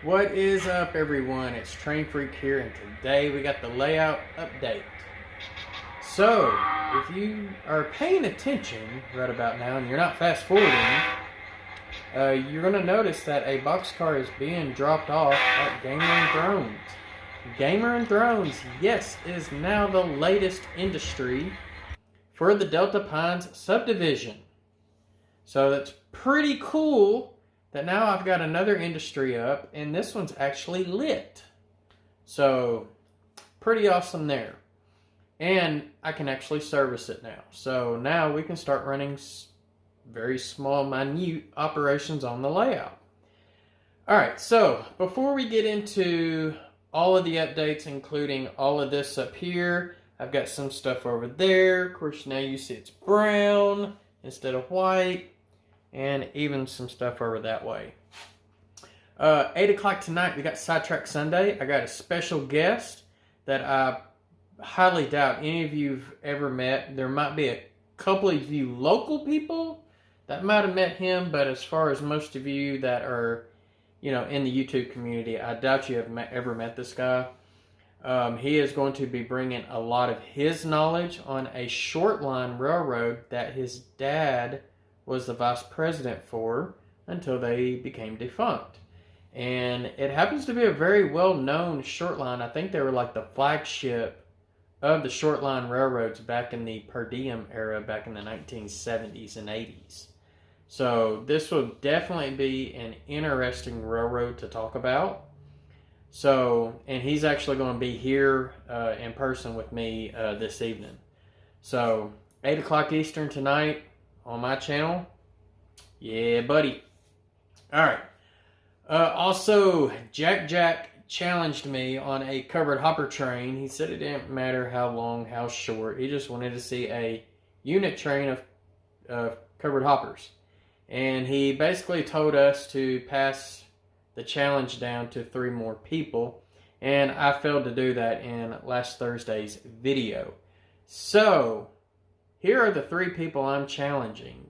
What is up, everyone? It's Train Freak here, and today we got the layout update. So, if you are paying attention right about now and you're not fast forwarding, you're going to notice that a boxcar is being dropped off at Gamer and Drones. Gamer and Drones, yes, is now the latest industry for the Delta Pines subdivision. So that's pretty cool that now I've got another industry up, and this one's actually lit. So, pretty awesome there. And I can actually service it now. So now we can start running very small, minute operations on the layout. Alright, so before we get into all of the updates, including all of this up here, I've got some stuff over there. Of course, now you see it's brown instead of white. And even some stuff over that way. 8 o'clock tonight, we got Sidetrack Sunday. I got a special guest that I highly doubt any of you have ever met. There might be a couple of you local people that might have met him, but as far as most of you that are, in the YouTube community, I doubt you have ever met this guy. He is going to be bringing a lot of his knowledge on a short line railroad that his dad was the vice president for until they became defunct. And it happens to be a very well-known short line. I think they were like the flagship of the short line railroads back in the per diem era, back in the 1970s and 80s. So this will definitely be an interesting railroad to talk about. So, and he's actually going to be here in person with me this evening. So 8 o'clock Eastern tonight on my channel. Yeah, buddy. Alright. Also, JacJac challenged me on a covered hopper train. He said it didn't matter how long, how short. He just wanted to see a unit train of covered hoppers. And he basically told us to pass the challenge down to 3 more people. And I failed to do that in last Thursday's video. So, here are the 3 people I'm challenging.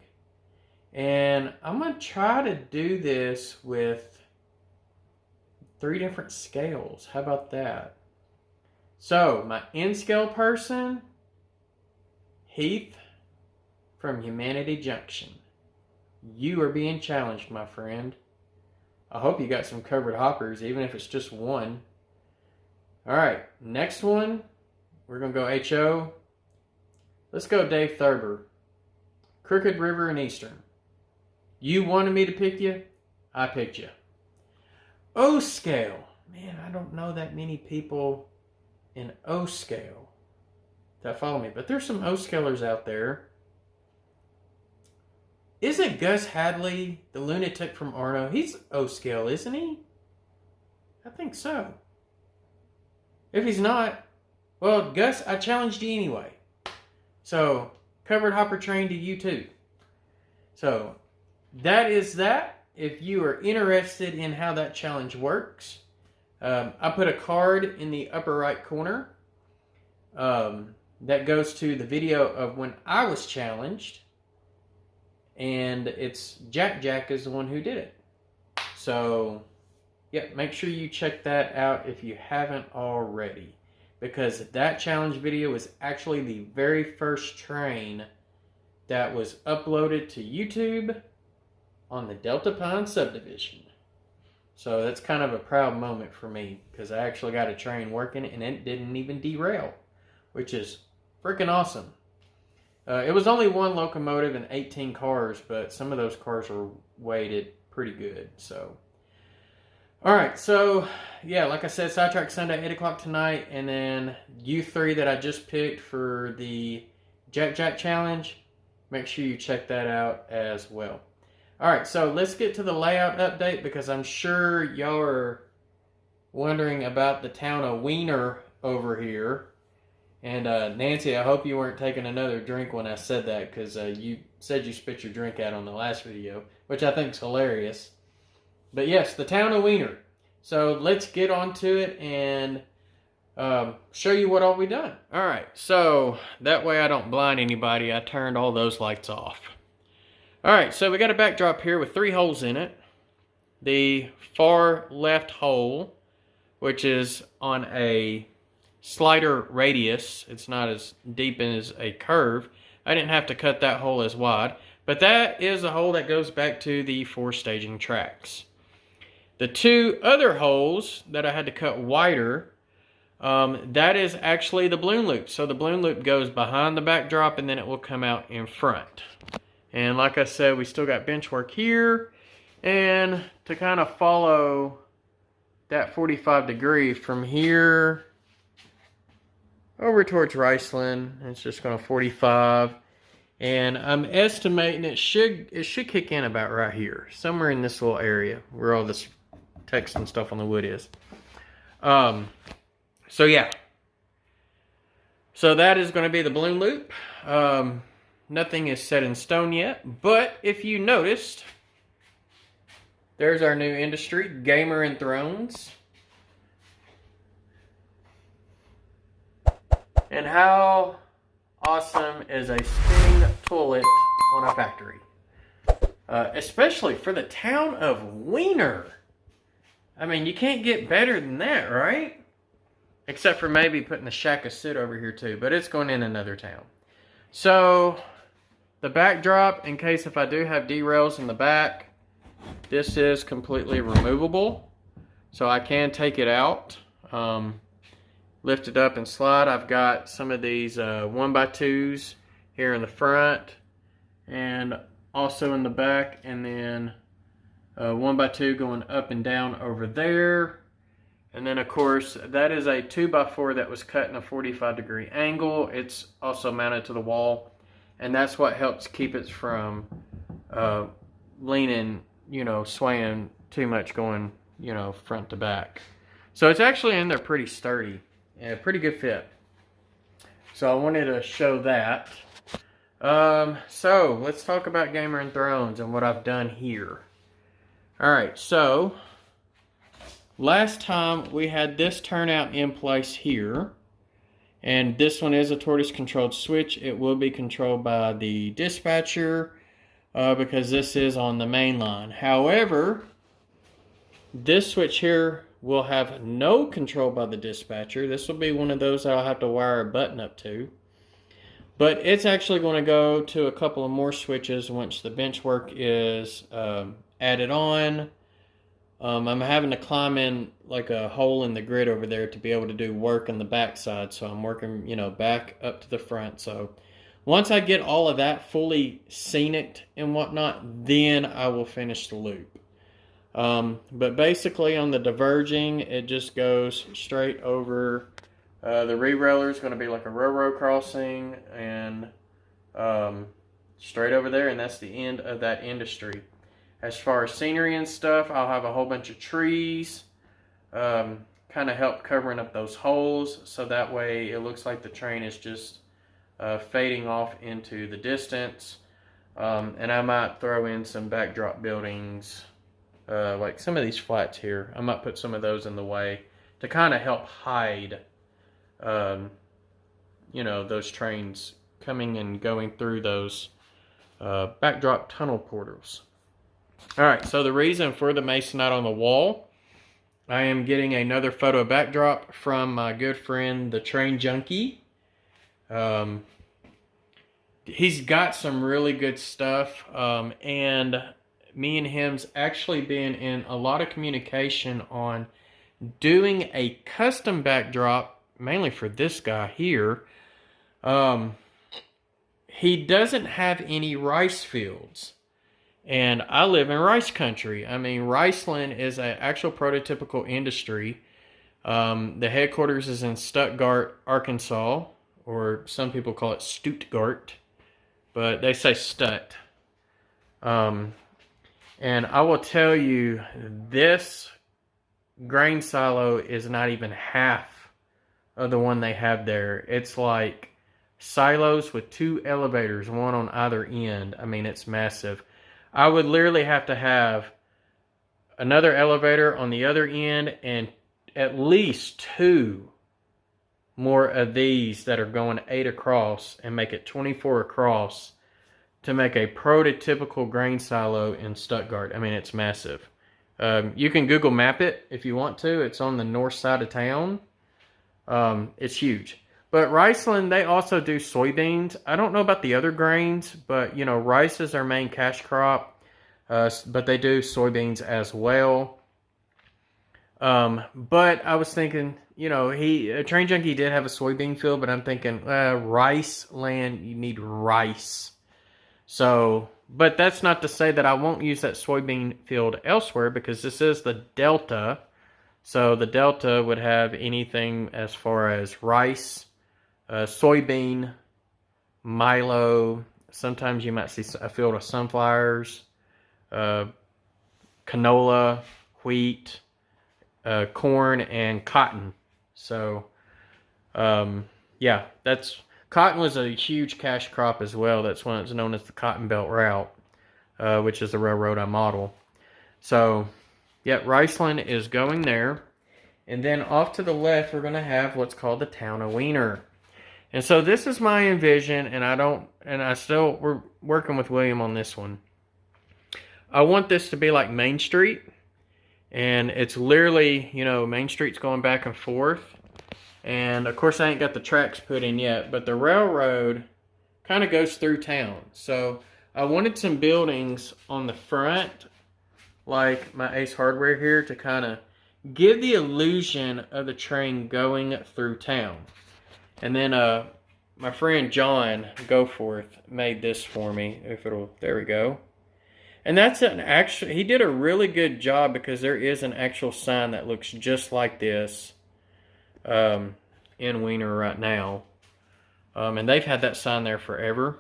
And I'm going to try to do this with 3 different scales. How about that? So, my N-scale person, Heath from Humanity Junction. You are being challenged, my friend. I hope you got some covered hoppers, even if it's just 1. Alright, next one, we're going to go HO. Let's go Dave Thurber. Crooked River and Eastern. You wanted me to pick you? I picked you. O-scale. Man, I don't know that many people in O-scale that follow me. But there's some O-scalers out there. Isn't Gus Hadley the lunatic from Arno? He's O-scale, isn't he? I think so. If he's not, well, Gus, I challenged you anyway. So, covered hopper train to you too. So, that is that. If you are interested in how that challenge works, I put a card in the upper right corner that goes to the video of when I was challenged. And it's JacJac is the one who did it. So, yeah, make sure you check that out if you haven't already. Because that challenge video was actually the very first train that was uploaded to YouTube on the Delta Pine subdivision. So that's kind of a proud moment for me, because I actually got a train working and it didn't even derail, which is freaking awesome. It was only 1 locomotive and 18 cars, but some of those cars were weighted pretty good. So, alright, so yeah, like I said, Sidetrack Sunday, 8 o'clock tonight, and then you 3 that I just picked for the JacJac challenge, make sure you check that out as well. Alright, so let's get to the layout update, because I'm sure y'all are wondering about the town of Weiner over here. And Nancy, I hope you weren't taking another drink when I said that, because you said you spit your drink out on the last video, which I think is hilarious. But yes, the town of Weiner. So let's get on to it and show you what all we done. Alright, so that way I don't blind anybody, I turned all those lights off. Alright, so we got a backdrop here with 3 holes in it. the far left hole, which is on a slighter radius. It's not as deep as a curve. I didn't have to cut that hole as wide, but that is a hole that goes back to the 4 staging tracks. The 2 other holes that I had to cut wider, that is actually the balloon loop. So the balloon loop goes behind the backdrop and then it will come out in front. And like I said, we still got bench work here. And to kind of follow that 45 degree from here over towards Riceland, it's just going to 45. And I'm estimating it should kick in about right here, somewhere in this little area where all this text and stuff on the wood is. So yeah, so that is going to be the balloon loop. Nothing is set in stone yet, but if you noticed, there's our new industry, Gamer and Thrones. And how awesome is a spinning toilet on a factory? Especially for the town of Weiner. I mean, you can't get better than that, right? Except for maybe putting the shack of sit over here too, but it's going in another town. So, the backdrop, in case if I do have derails in the back, this is completely removable. So I can take it out, lift it up and slide. I've got some of these 1x2s here in the front and also in the back, and then 1x2 going up and down over there. And then of course that is a 2x4 that was cut in a 45 degree angle. It's also mounted to the wall, and that's what helps keep it from leaning, you know, swaying too much going, you know, front to back. So it's actually in there pretty sturdy and a pretty good fit. So I wanted to show that. So let's talk about Gamer and Thrones and what I've done here. Alright, so last time we had this turnout in place here, and this one is a tortoise controlled switch. It will be controlled by the dispatcher because this is on the main line. However, this switch here will have no control by the dispatcher. This will be one of those that I'll have to wire a button up to. But it's actually going to go to a couple of more switches once the bench work is added on. I'm having to climb in like a hole in the grid over there to be able to do work on the back side. So I'm working, you know, back up to the front. So once I get all of that fully scenic and whatnot, then I will finish the loop. But basically on the diverging, it just goes straight over. The re-railer is going to be like a railroad crossing, and straight over there, and that's the end of that industry. As far as scenery and stuff, I'll have a whole bunch of trees, kind of help covering up those holes, so that way it looks like the train is just fading off into the distance. And I might throw in some backdrop buildings, like some of these flats here. I might put some of those in the way to kind of help hide, you know, those trains coming and going through those backdrop tunnel portals. Alright, so the reason for the Masonite on the wall, I am getting another photo backdrop from my good friend, the TrainJunkie. He's got some really good stuff, and me and him's actually been in a lot of communication on doing a custom backdrop, mainly for this guy here. He doesn't have any rice fields, and I live in rice country. I mean, Riceland is an actual prototypical industry. The headquarters is in Stuttgart, Arkansas, or some people call it Stuttgart, but they say Stut. And I will tell you, this grain silo is not even half of the one they have there. It's like silos with 2 elevators, one on either end. I mean, it's massive. I would literally have to have another elevator on the other end and at least 2 more of these that are going 8 across and make it 24 across to make a prototypical grain silo in Stuttgart. I mean, it's massive. You can Google map it if you want to. It's on the north side of town. It's huge. But Riceland, they also do soybeans. I don't know about the other grains, but you know, rice is their main cash crop. But they do soybeans as well. But I was thinking, you know, TrainJunkie did have a soybean field, but I'm thinking, rice land, you need rice. So, but that's not to say that I won't use that soybean field elsewhere, because this is the Delta. So the Delta would have anything as far as rice, soybean, milo. Sometimes you might see a field of sunflowers, canola, wheat, corn, and cotton. So, yeah, cotton was a huge cash crop as well. That's when it's known as the Cotton Belt Route, which is the railroad I model. So, yeah, Riceland is going there. And then off to the left, we're going to have what's called the town of Weiner. And so this is my envision, we're working with William on this one. I want this to be like Main Street. And it's literally, you know, Main Street's going back and forth. And of course I ain't got the tracks put in yet, but the railroad kind of goes through town. So I wanted some buildings on the front, like my Ace Hardware here, to kind of give the illusion of the train going through town. And then my friend John Goforth made this for me. There we go. And that's he did a really good job, because there is an actual sign that looks just like this in Weiner right now. And they've had that sign there forever.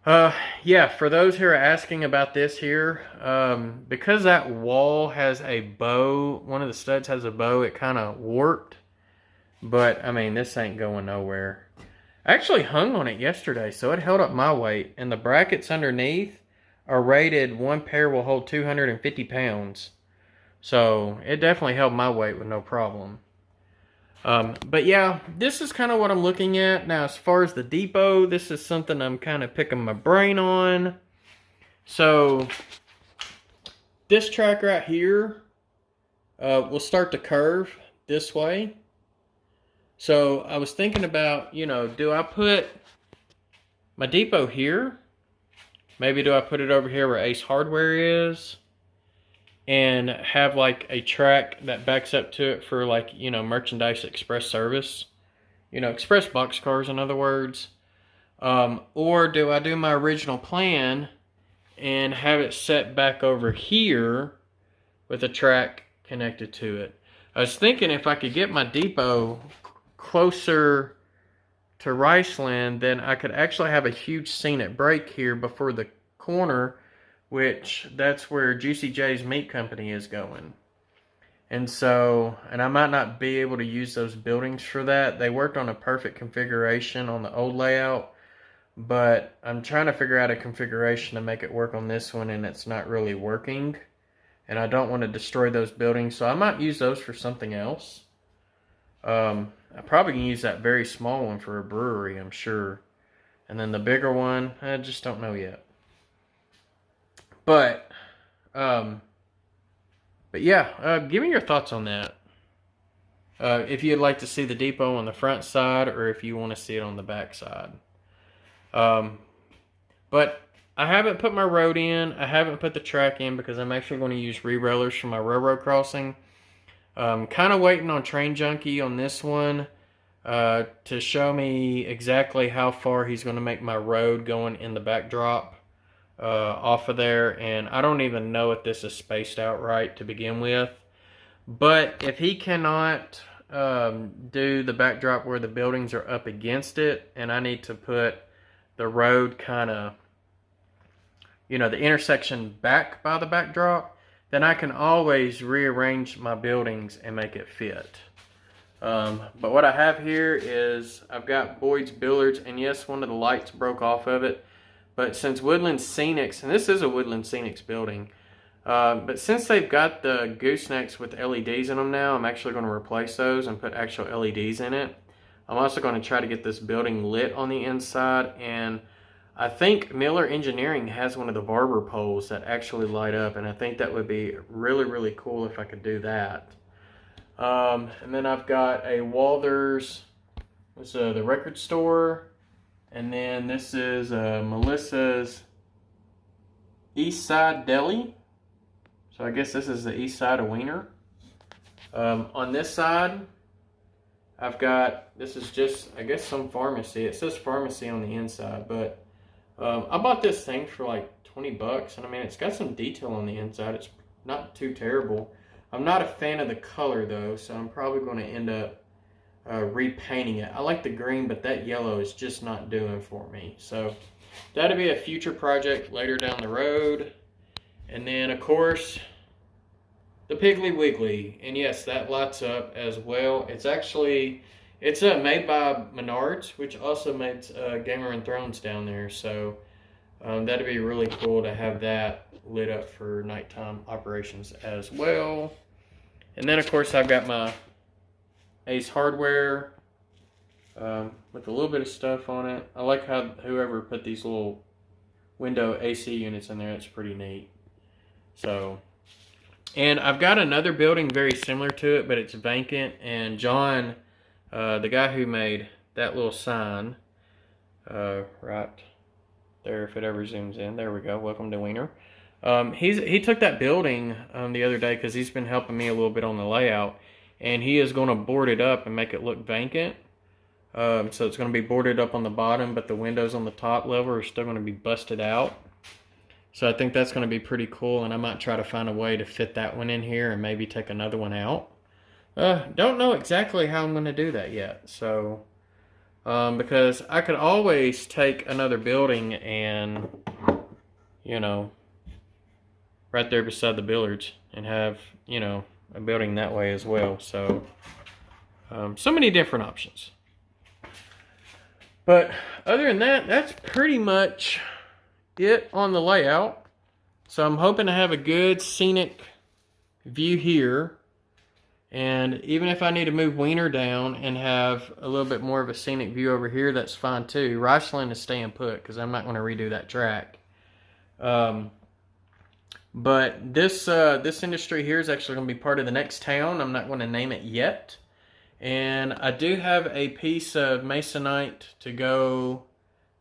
Yeah, for those who are asking about this here, because that wall has a bow, one of the studs has a bow, it kind of warped. But, I mean, this ain't going nowhere. I actually hung on it yesterday, so it held up my weight. And the brackets underneath are rated, one pair will hold 250 pounds. So, it definitely held my weight with no problem. But yeah, this is kind of what I'm looking at. Now, as far as the depot, this is something I'm kind of picking my brain on. So, this track right here will start to curve this way. So, I was thinking about, you know, do I put my depot here? Maybe do I put it over here where Ace Hardware is? And have like a track that backs up to it for, like, you know, merchandise express service. You know, express boxcars, in other words. Or do I do my original plan and have it set back over here with a track connected to it? I was thinking if I could get my depot closer to Riceland, then I could actually have a huge scenic break here before the corner, which that's where Juicy J's Meat Company is going. And so, and I might not be able to use those buildings for that. They worked on a perfect configuration on the old layout, but I'm trying to figure out a configuration to make it work on this one, and it's not really working. And I don't want to destroy those buildings, so I might use those for something else. I probably can use that very small one for a brewery, I'm sure. And then the bigger one, I just don't know yet. But yeah, give me your thoughts on that. If you'd like to see the depot on the front side, or if you want to see it on the back side. But I haven't put my road in. I haven't put the track in because I'm actually going to use re-railers for my railroad crossing. Kind of waiting on TrainJunkie on this one to show me exactly how far he's going to make my road going in the backdrop off of there. And I don't even know if this is spaced out right to begin with. But if he cannot do the backdrop where the buildings are up against it, and I need to put the road kind of, you know, the intersection back by the backdrop, then I can always rearrange my buildings and make it fit. But what I have here is I've got Boyd's Billiards, and yes, one of the lights broke off of it. But since Woodland Scenics, and this is a Woodland Scenics building, but since they've got the goosenecks with LEDs in them now, I'm actually going to replace those and put actual LEDs in it. I'm also going to try to get this building lit on the inside, and I think Miller Engineering has one of the barber poles that actually light up, and I think that would be really, really cool if I could do that. And then I've got a Walthers, this is the record store, and then this is Melissa's East Side Deli. So I guess this is the east side of Weiner. On this side, I've got, this is just, I guess, some pharmacy. It says pharmacy on the inside, but I bought this thing for like 20 bucks, and I mean, it's got some detail on the inside. It's not too terrible. I'm not a fan of the color though, so I'm probably going to end up repainting it. I like the green, but that yellow is just not doing for me. So that'll be a future project later down the road. And then, of course, the Piggly Wiggly. And yes, that lights up as well. It's actually, it's made by Menards, which also makes Gamer and Thrones down there. So that'd be really cool to have that lit up for nighttime operations as well. And then, of course, I've got my Ace Hardware with a little bit of stuff on it. I like how whoever put these little window AC units in there. It's pretty neat. So, and I've got another building very similar to it, but it's vacant. And John, the guy who made that little sign, right there, if it ever zooms in, there we go. Welcome to Weiner. He took that building the other day because he's been helping me a little bit on the layout, and he is going to board it up and make it look vacant. So it's going to be boarded up on the bottom, but the windows on the top level are still going to be busted out. So I think that's going to be pretty cool, and I might try to find a way to fit that one in here and maybe take another one out. Don't know exactly how I'm going to do that yet. So, because I could always take another building and, you know, right there beside the billiards and have, you know, a building that way as well. So, so many different options. But other than that, that's pretty much it on the layout. So I'm hoping to have a good scenic view here, and even if I need to move Weiner down and have a little bit more of a scenic view over here, that's fine too. Riceland is staying put because I'm not going to redo that track. But this industry here is actually going to be part of the next town. I'm not going to name it yet. And I do have a piece of Masonite to go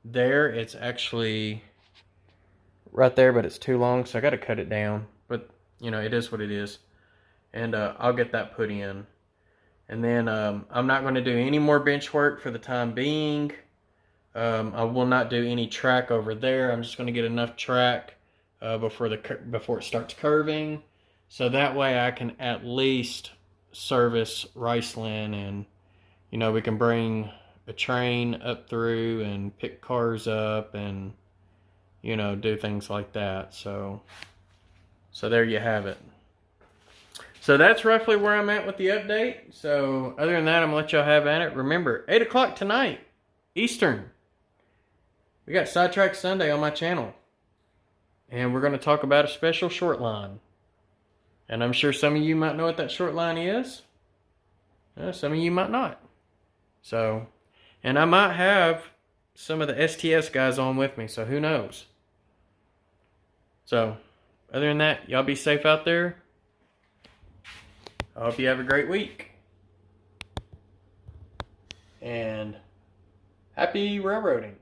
there. It's actually right there, but it's too long, so I got to cut it down. But, you know, it is what it is. And I'll get that put in. And then I'm not going to do any more bench work for the time being. I will not do any track over there. I'm just going to get enough track before it starts curving. So that way I can at least service Riceland, and, you know, we can bring a train up through and pick cars up and, you know, do things like that. So there you have it. So that's roughly where I'm at with the update. So other than that, I'm going to let y'all have at it. Remember, 8 o'clock tonight, Eastern, we got Sidetrack Sunday on my channel. And we're going to talk about a special short line. And I'm sure some of you might know what that short line is. Some of you might not. So, and I might have some of the STS guys on with me, so who knows. So, other than that, y'all be safe out there. I hope you have a great week. And happy railroading.